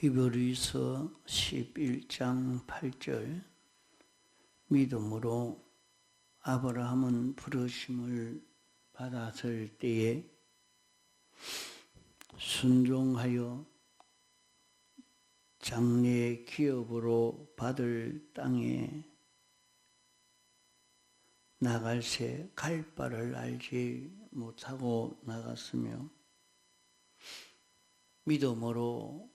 히브리서 11장 8절 믿음으로 아브라함은 부르심을 받았을 때에 순종하여 장래 기업으로 받을 땅에 나갈새 갈 바를 알지 못하고 나갔으며 믿음으로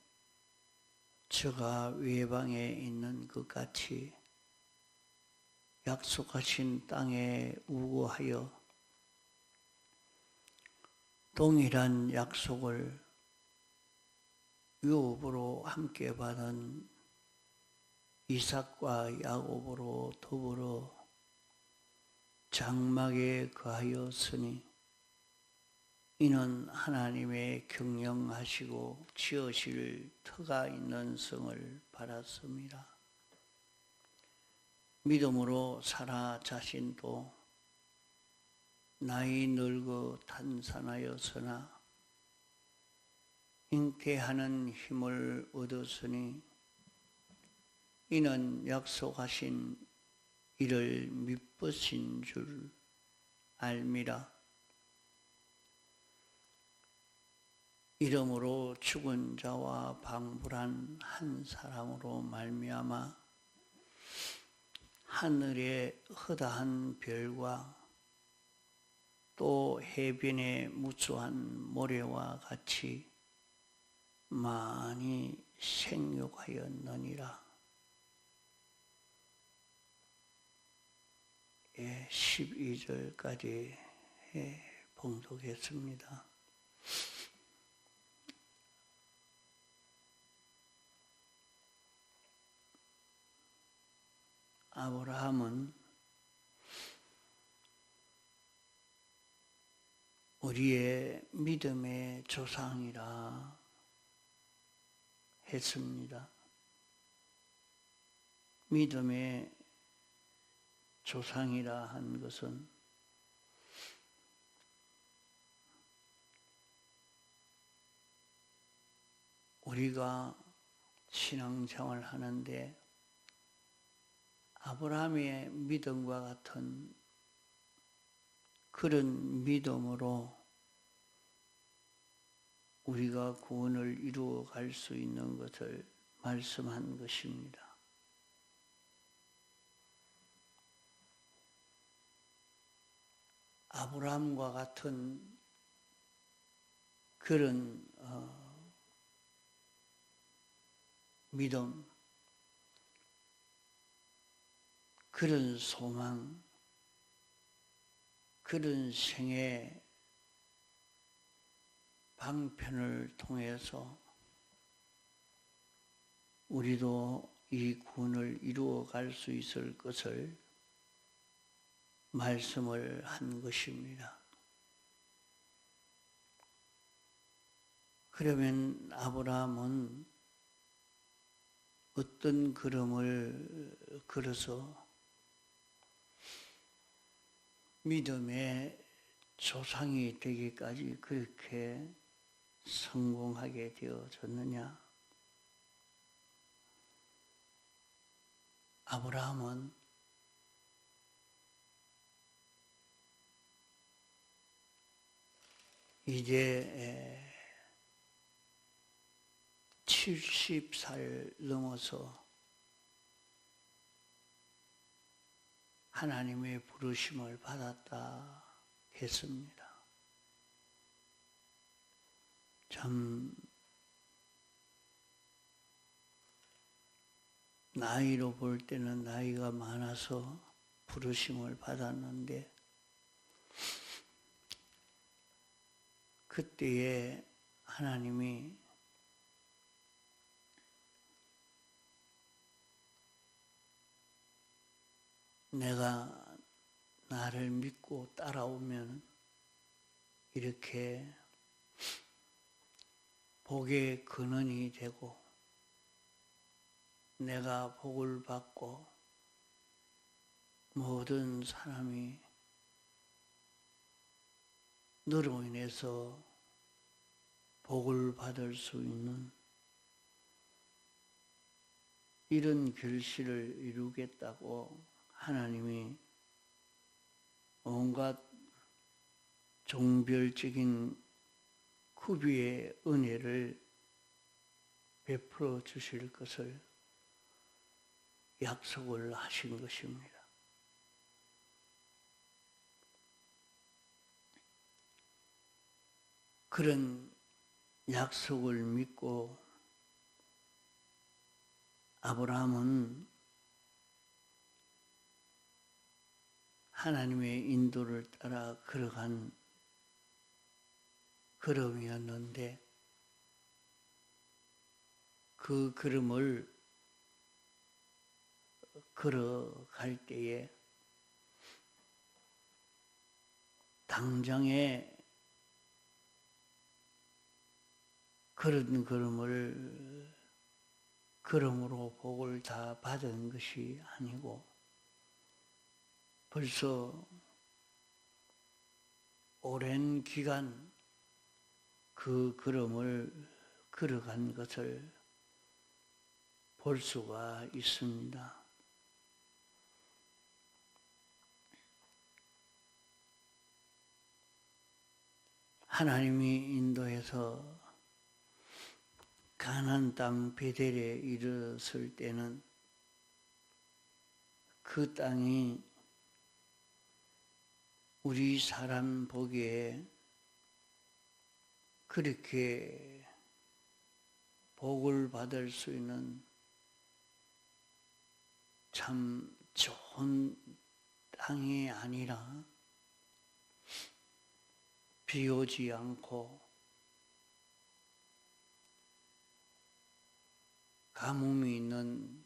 저가 외방에 있는 것 같이 약속하신 땅에 우거하여 동일한 약속을 유업으로 함께 받은 이삭과 야곱으로 더불어 장막에 거하였으니 이는 하나님의 경영하시고 지으실 터가 있는 성을 바랐습니다. 믿음으로 사라 자신도 나이 늙어 탄산하였으나 잉태하는 힘을 얻었으니 이는 약속하신 이를 믿으신 줄 알미라. 이러므로 죽은 자와 방불한 한 사람으로 말미암아 하늘의 허다한 별과 또 해변의 무수한 모래와 같이 많이 생육하였느니라. 12절까지 봉독했습니다. 아브라함은 우리의 믿음의 조상이라 했습니다. 믿음의 조상이라 한 것은 우리가 신앙생활을 하는데 아브라함의 믿음과 같은 그런 믿음으로 우리가 구원을 이루어 갈 수 있는 것을 말씀한 것입니다. 아브라함과 같은 그런 믿음, 그런 소망, 그런 생애 방편을 통해서 우리도 이 구원을 이루어 갈 수 있을 것을 말씀을 한 것입니다. 그러면 아브라함은 어떤 걸음을 걸어서 믿음의 조상이 되기까지 그렇게 성공하게 되어졌느냐? 아브라함은 이제 70살 넘어서 하나님의 부르심을 받았다 했습니다. 참 나이로 볼 때는 나이가 많아서 부르심을 받았는데 그때에 하나님이 내가 나를 믿고 따라오면 이렇게 복의 근원이 되고 내가 복을 받고 모든 사람이 너로 인해서 복을 받을 수 있는 이런 결실을 이루겠다고 하나님이 온갖 종별적인 구비의 은혜를 베풀어 주실 것을 약속을 하신 것입니다. 그런 약속을 믿고 아브라함은 하나님의 인도를 따라 걸어간 걸음이었는데 그 걸음을 걸어갈 때에 당장에 그런 걸음으로 복을 다 받은 것이 아니고 벌써 오랜 기간 그 걸음을 걸어간 것을 볼 수가 있습니다. 하나님이 인도해서 가나안 땅 베델에 이르렀을 때는 그 땅이 우리 사람 보기에 그렇게 복을 받을 수 있는 참 좋은 땅이 아니라 비 오지 않고 가뭄이 있는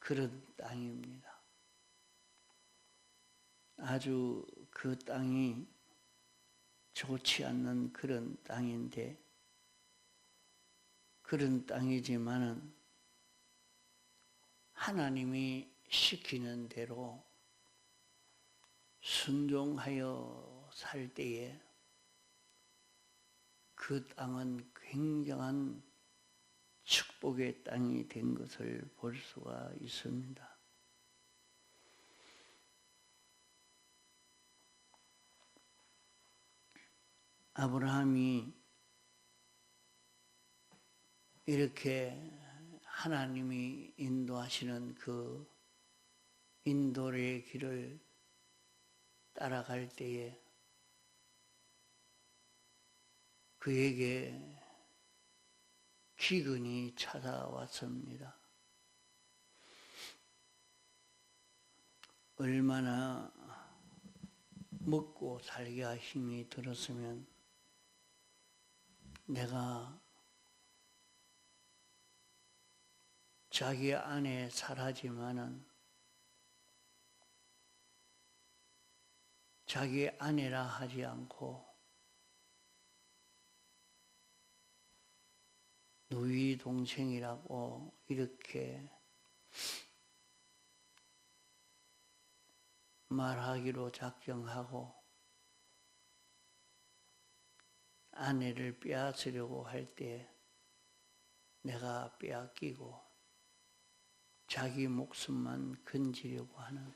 그런 땅입니다. 아주 그 땅이 좋지 않는 그런 땅인데 그런 땅이지만은 하나님이 시키는 대로 순종하여 살 때에 그 땅은 굉장한 축복의 땅이 된 것을 볼 수가 있습니다. 아브라함이 이렇게 하나님이 인도하시는 그 인도의 길을 따라갈 때에 그에게 기근이 찾아왔습니다. 얼마나 먹고 살기가 힘이 들었으면 내가 자기 안에 살하지만은 자기 아내라 하지 않고 누이 동생이라고 이렇게 말하기로 작정하고 아내를 빼앗으려고 할 때 내가 빼앗기고 자기 목숨만 건지려고 하는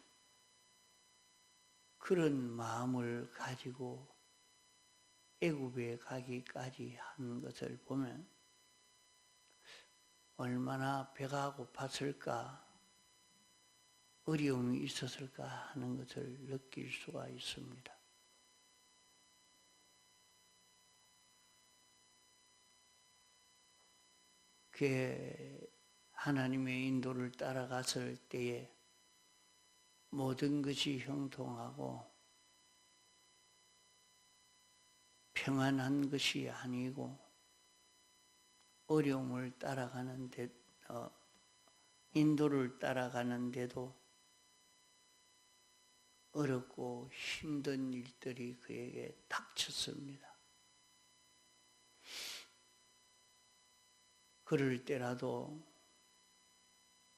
그런 마음을 가지고 애굽에 가기까지 한 것을 보면 얼마나 배가 고팠을까, 어려움이 있었을까 하는 것을 느낄 수가 있습니다. 그 하나님의 인도를 따라갔을 때에 모든 것이 형통하고 평안한 것이 아니고 어려움을 따라가는데 인도를 따라가는데도 어렵고 힘든 일들이 그에게 닥쳤습니다. 그럴 때라도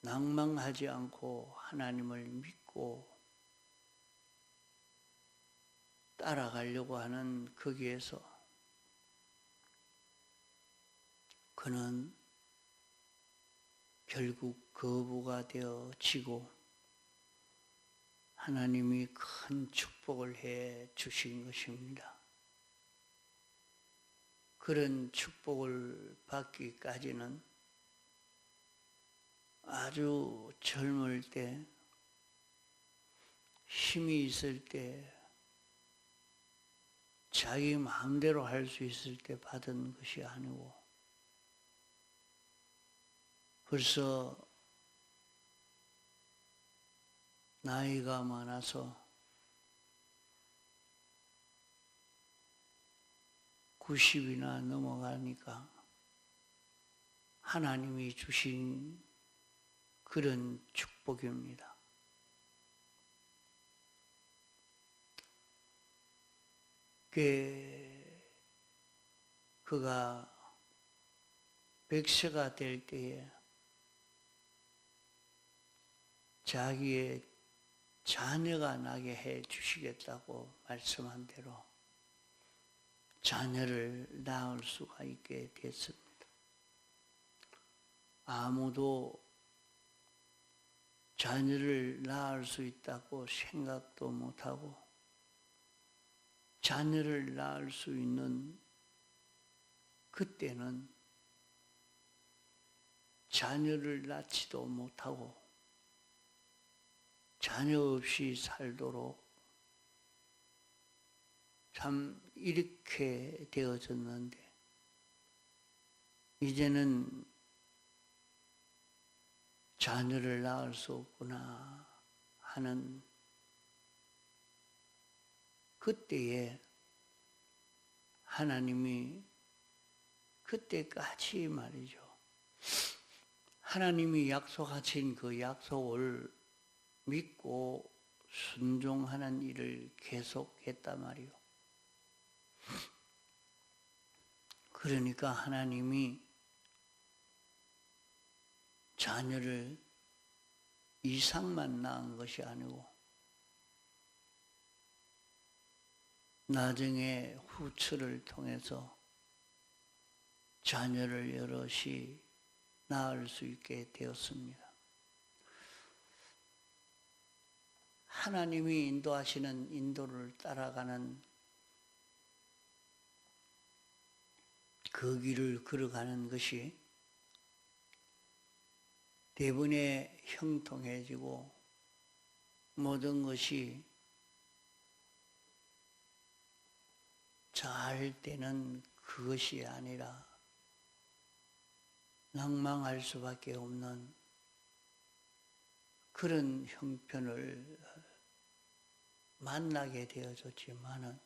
낭망하지 않고 하나님을 믿고 따라가려고 하는 거기에서 그는 결국 거부가 되어지고 하나님이 큰 축복을 해 주신 것입니다. 그런 축복을 받기까지는 아주 젊을 때, 힘이 있을 때, 자기 마음대로 할 수 있을 때 받은 것이 아니고 벌써 나이가 많아서 90이나 넘어가니까 하나님이 주신 그런 축복입니다. 그가 100세가 될 때에 자기의 자녀가 나게 해 주시겠다고 말씀한 대로 자녀를 낳을 수가 있게 됐습니다. 아무도 자녀를 낳을 수 있다고 생각도 못하고 자녀를 낳을 수 있는 그때는 자녀를 낳지도 못하고 자녀 없이 살도록 참 이렇게 되어졌는데 이제는 자녀를 낳을 수 없구나 하는 그때에 하나님이 그때까지 말이죠. 하나님이 약속하신 그 약속을 믿고 순종하는 일을 계속했단 말이요. 그러니까 하나님이 자녀를 이삭만 낳은 것이 아니고 나중에 후처를 통해서 자녀를 여럿이 낳을 수 있게 되었습니다. 하나님이 인도하시는 인도를 따라가는 그 길을 걸어가는 것이 대번에 형통해지고 모든 것이 잘 되는 그것이 아니라 낭망할 수밖에 없는 그런 형편을 만나게 되어졌지만은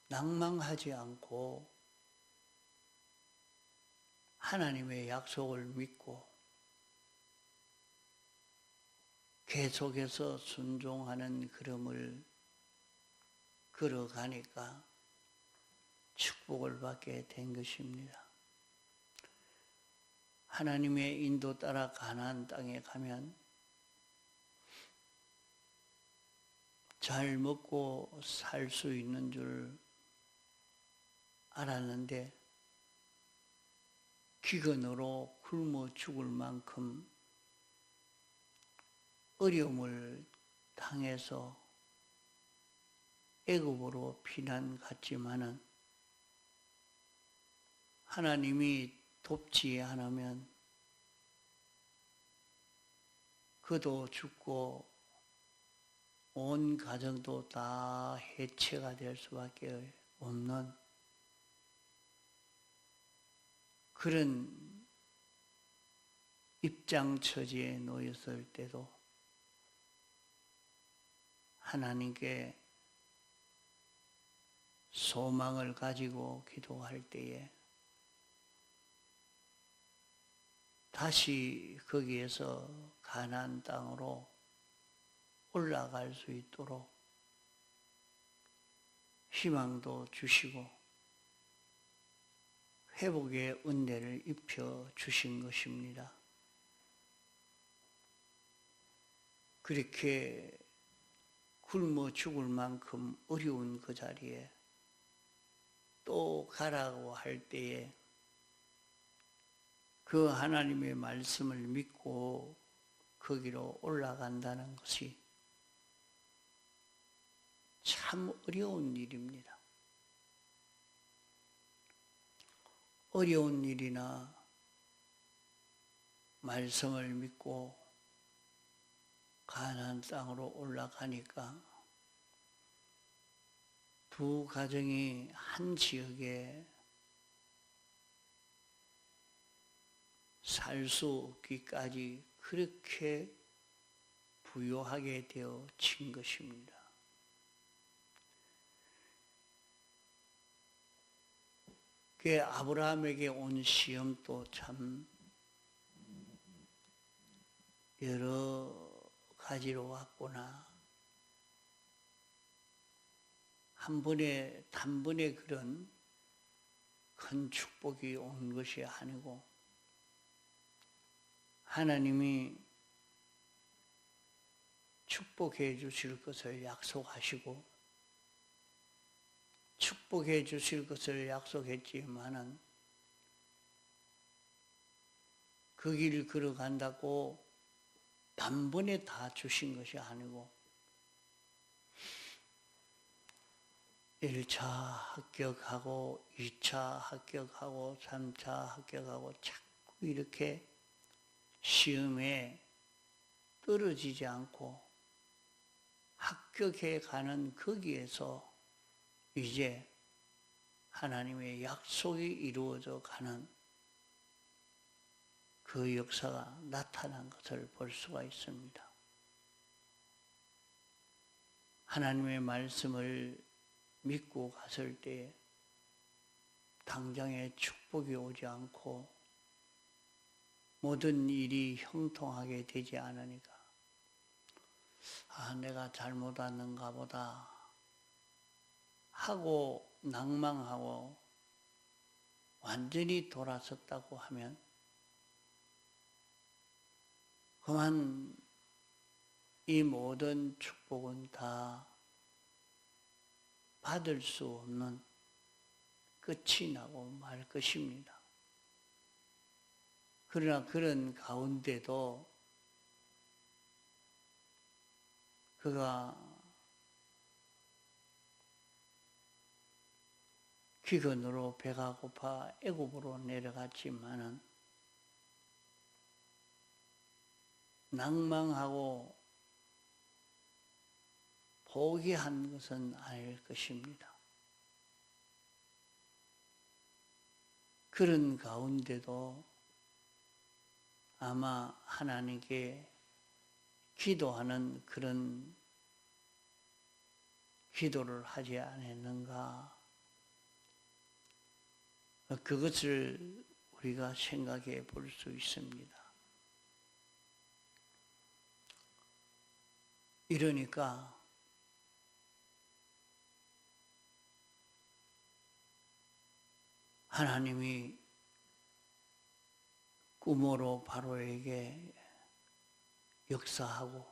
낭망하지 않고 하나님의 약속을 믿고 계속해서 순종하는 걸음을 걸어가니까 축복을 받게 된 것입니다. 하나님의 인도 따라 가나안 땅에 가면 잘 먹고 살 수 있는 줄 알았는데 기근으로 굶어 죽을 만큼 어려움을 당해서 애굽으로 피난 갔지만은 하나님이 돕지 않으면 그도 죽고 온 가정도 다 해체가 될 수밖에 없는 그런 입장처지에 놓였을 때도 하나님께 소망을 가지고 기도할 때에 다시 거기에서 가나안 땅으로 올라갈 수 있도록 희망도 주시고 회복의 은혜를 입혀 주신 것입니다. 그렇게 굶어 죽을 만큼 어려운 그 자리에 또 가라고 할 때에 그 하나님의 말씀을 믿고 거기로 올라간다는 것이 참 어려운 일입니다. 어려운 일이나 말씀을 믿고 가나안 땅으로 올라가니까 두 가정이 한 지역에 살 수 없기까지 그렇게 부요하게 되어진 것입니다. 그 아브라함에게 온 시험도 참 여러 가지로 왔구나. 단번에 그런 큰 축복이 온 것이 아니고 하나님이 축복해 주실 것을 약속하시고 축복해 주실 것을 약속했지만은 그 길 걸어간다고 단번에 다 주신 것이 아니고 1차 합격하고 2차 합격하고 3차 합격하고 자꾸 이렇게 시험에 떨어지지 않고 합격해 가는 거기에서 이제 하나님의 약속이 이루어져 가는 그 역사가 나타난 것을 볼 수가 있습니다. 하나님의 말씀을 믿고 갔을 때 당장에 축복이 오지 않고 모든 일이 형통하게 되지 않으니까 내가 잘못 왔는가 보다 하고 낭망하고 완전히 돌아섰다고 하면 그만 이 모든 축복은 다 받을 수 없는 끝이 나고 말 것입니다. 그러나 그런 가운데도 그가 기근으로 배가 고파 애굽으로 내려갔지만은 낭망하고 포기한 것은 아닐 것입니다. 그런 가운데도 아마 하나님께 기도하는 그런 기도를 하지 않았는가? 그것을 우리가 생각해 볼 수 있습니다. 이러니까 하나님이 꿈으로 바로에게 역사하고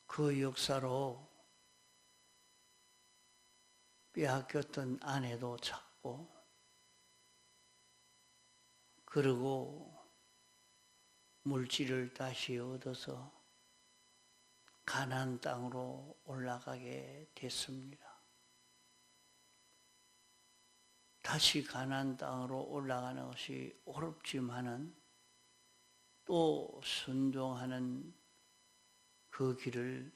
그 역사로 빼앗겼던 아내도 찾고 그리고 물질을 다시 얻어서 가나안 땅으로 올라가게 됐습니다. 다시 가나안 땅으로 올라가는 것이 어렵지만은 또 순종하는 그 길을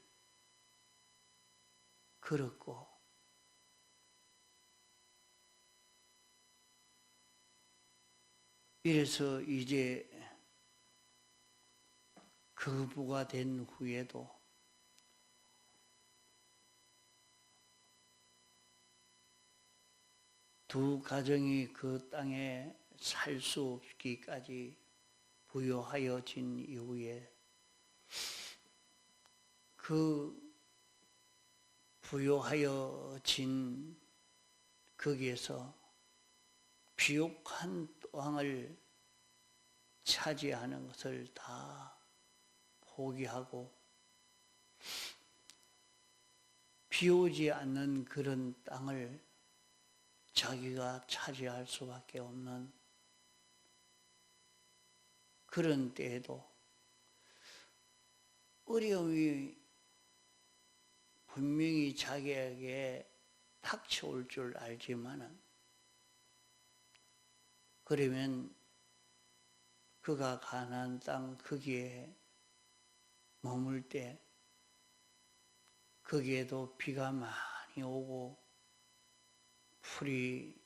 걸었고 이래서 이제 거부가 된 후에도 두 가정이 그 땅에 살 수 없기까지 부요하여진 이후에 그 부요하여진 거기에서 비옥한 땅을 차지하는 것을 다 포기하고 비오지 않는 그런 땅을 자기가 차지할 수밖에 없는 그런 때에도 어려움이 분명히 자기에게 닥쳐올 줄 알지만은, 그러면 그가 가나안 땅 거기에 머물 때 거기에도 비가 많이 오고 풀이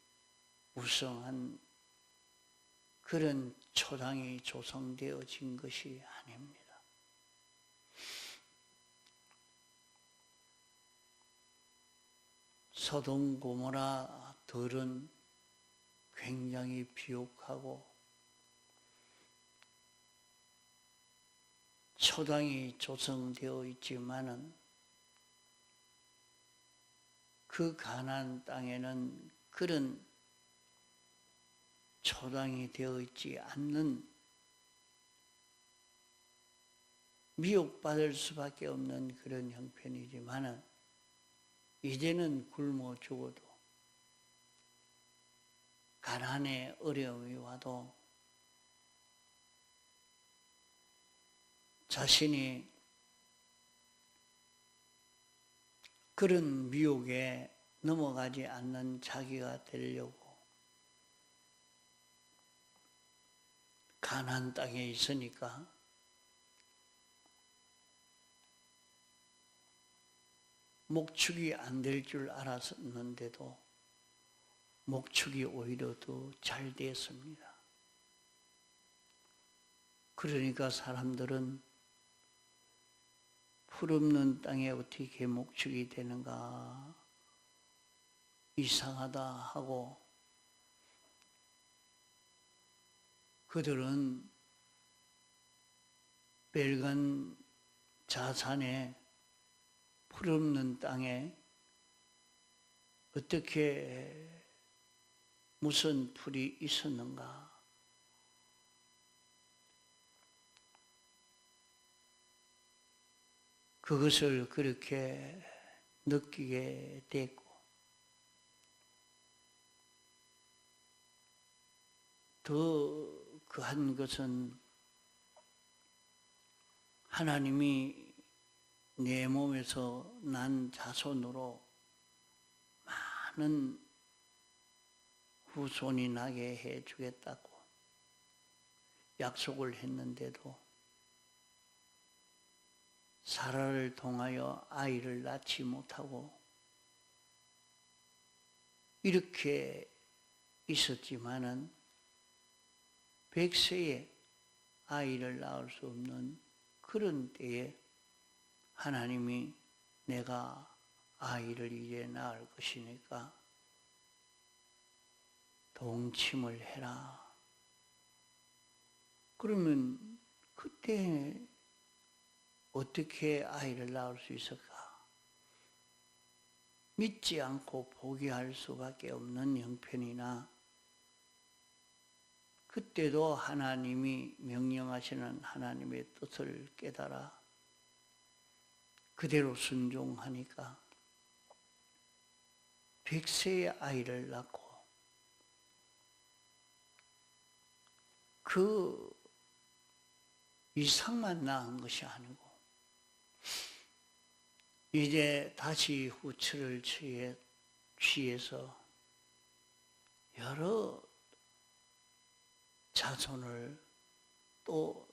무성한 그런 초당이 조성되어진 것이 아닙니다. 소돔 고모라 들은 굉장히 비옥하고 초당이 조성되어 있지만은 그 가나안 땅에는 그런 초당이 되어 있지 않는, 미혹받을 수밖에 없는 그런 형편이지만은 이제는 굶어 죽어도, 가난의 어려움이 와도 자신이 그런 미혹에 넘어가지 않는 자기가 되려고 가나안 땅에 있으니까 목축이 안 될 줄 알았는데도 목축이 오히려 더 잘 됐습니다. 그러니까 사람들은 풀없는 땅에 어떻게 목축이 되는가, 이상하다 하고, 그들은 빨간 자산에 풀없는 땅에 어떻게 무슨 풀이 있었는가, 그것을 그렇게 느끼게 됐고, 더 그한 것은 하나님이 내 몸에서 난 자손으로 많은 후손이 나게 해주겠다고 약속을 했는데도 사라를 통하여 아이를 낳지 못하고 이렇게 있었지만은 100세에 아이를 낳을 수 없는 그런 때에 하나님이 내가 아이를 이제 낳을 것이니까 동침을 해라. 그러면 그때 어떻게 아이를 낳을 수 있을까? 믿지 않고 포기할 수밖에 없는 형편이나, 그때도 하나님이 명령하시는 하나님의 뜻을 깨달아 그대로 순종하니까 100세의 아이를 낳고, 그 이상만 낳은 것이 아니고 이제 다시 후처를 취해서 여러 자손을 또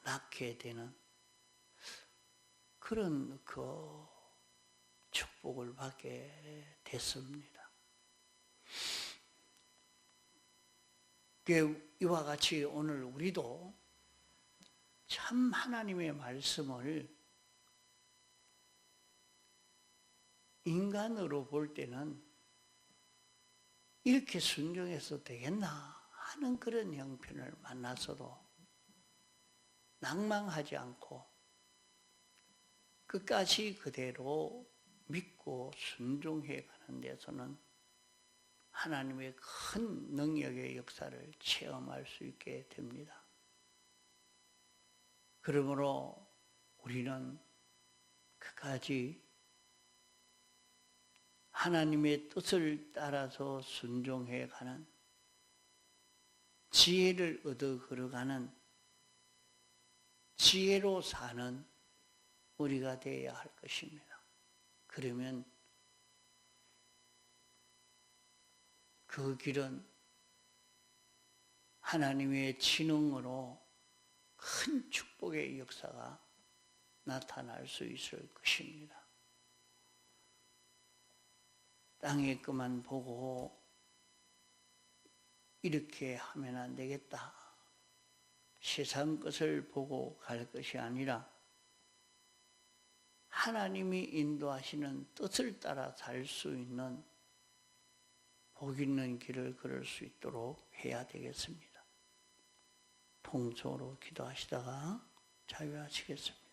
낳게 되는 그런 그 축복을 받게 됐습니다. 이와 같이 오늘 우리도 참 하나님의 말씀을 인간으로 볼 때는 이렇게 순종해서 되겠나 하는 그런 형편을 만나서도 낭망하지 않고 끝까지 그대로 믿고 순종해 가는 데서는 하나님의 큰 능력의 역사를 체험할 수 있게 됩니다. 그러므로 우리는 끝까지 하나님의 뜻을 따라서 순종해 가는, 지혜를 얻어 걸어가는, 지혜로 사는 우리가 되어야 할 것입니다. 그러면 그 길은 하나님의 진흥으로 큰 축복의 역사가 나타날 수 있을 것입니다. 땅의 것만 보고 이렇게 하면 안 되겠다, 세상 것을 보고 갈 것이 아니라 하나님이 인도하시는 뜻을 따라 살 수 있는 복 있는 길을 걸을 수 있도록 해야 되겠습니다. 통성으로 기도하시다가 자유하시겠습니다.